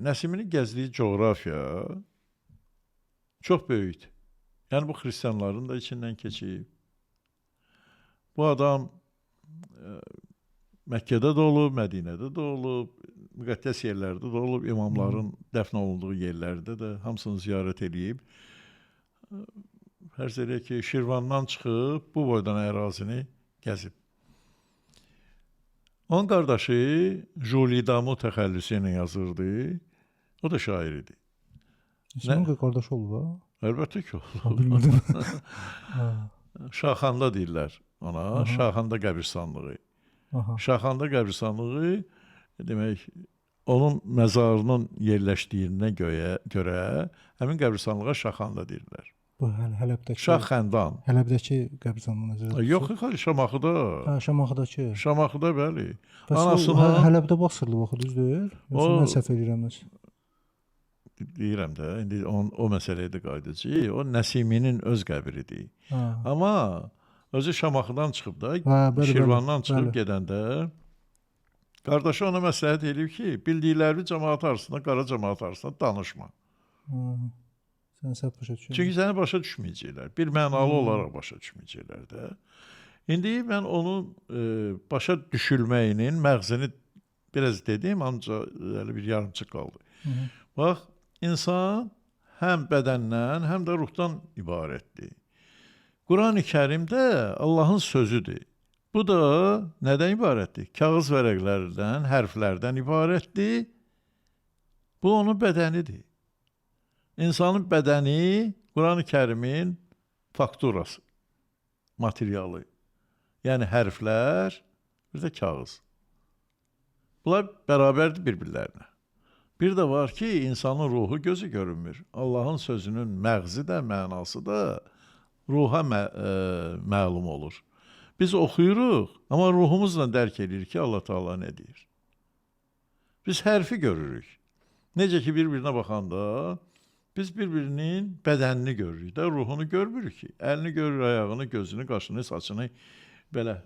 Nəsiminin gəzdiyi coğrafiya çox böyükdür. Yəni bu xristianların da içindən keçib. Bu adam Məkkədə də olub, Mədinədə də olub, müqəddəs yerlərdə də olub, imamların dəfn olunduğu yerlərdə də hamısını ziyarət edib. Fərz edək ki, Şirvandan çıxıb bu boydan ərazini gəzib. Onun qardaşı Juli Damu təxəllüsü ilə yazırdı. O da şair idi. Sənin qardaşı olub ha? Əlbəttə ki, olub. Bilmirdim. Şaxanda deyirlər ona, Şaxanda qəbirstanlığı. Şaxanda qəbirstanlığı demək, onun məzarının yerləşdiyinə görə həmin qəbirstanlığa Şaxanda deyirlər. Bu Hələbdəki Şaxandan. Hələbdəki qəbirstanlığına nəzərdə Yox, xeyr, Şamaxıda. Hə, Şamaxıdakı. Şamaxıda, bəli. Bəs Anasının Hələbdə basırlı vaxtı düz deyil? Yoxsa mən səhv edirəm? deyirəm də, indi o məsələyə də qayıdacağıq. O Nəsiminin öz qəbridir. Amma özü Şamaxıdan çıxıb da, Şirvandan çıxıb gedəndə qardaşı ona məsləhət edib ki, bildikləri cəmaat arasında, qara cəmaat arasında danışma. Sən səhv başa düşürsən. Çünki səni başa düşməyəcəklər. Bir mənalı olaraq başa düşməyəcəklər də. İndi mən onun başa düşülməyinin məğzini biraz dedim, ancaq bir yarımçıq qaldı. Bax, insan həm bədəndən, həm də ruhdan ibarətdir. Quran-ı Kərimdə Allahın sözüdür. Bu da nədən ibarətdir? Kağız vərəqlərdən, hərflərdən ibarətdir. Bu onun bədənidir. İnsanın bədəni Quran-ı Kərimin fakturası, materialı. Yəni hərflər, bir də kağız. Bunlar bərabərdir bir-birlərinə. Bir də var ki, insanın ruhu gözü görünmür. Allahın sözünün məğzi də, mənası da ruha məlum olur. Biz oxuyuruq, amma ruhumuzla dərk edirik ki, Allah Teala nə deyir. Biz hərfi görürük. Necə ki, bir-birinə baxanda biz bir-birinin bədənini görürük də, ruhunu görmürük ki. Əlini görür, ayağını, gözünü, qaşını, saçını belə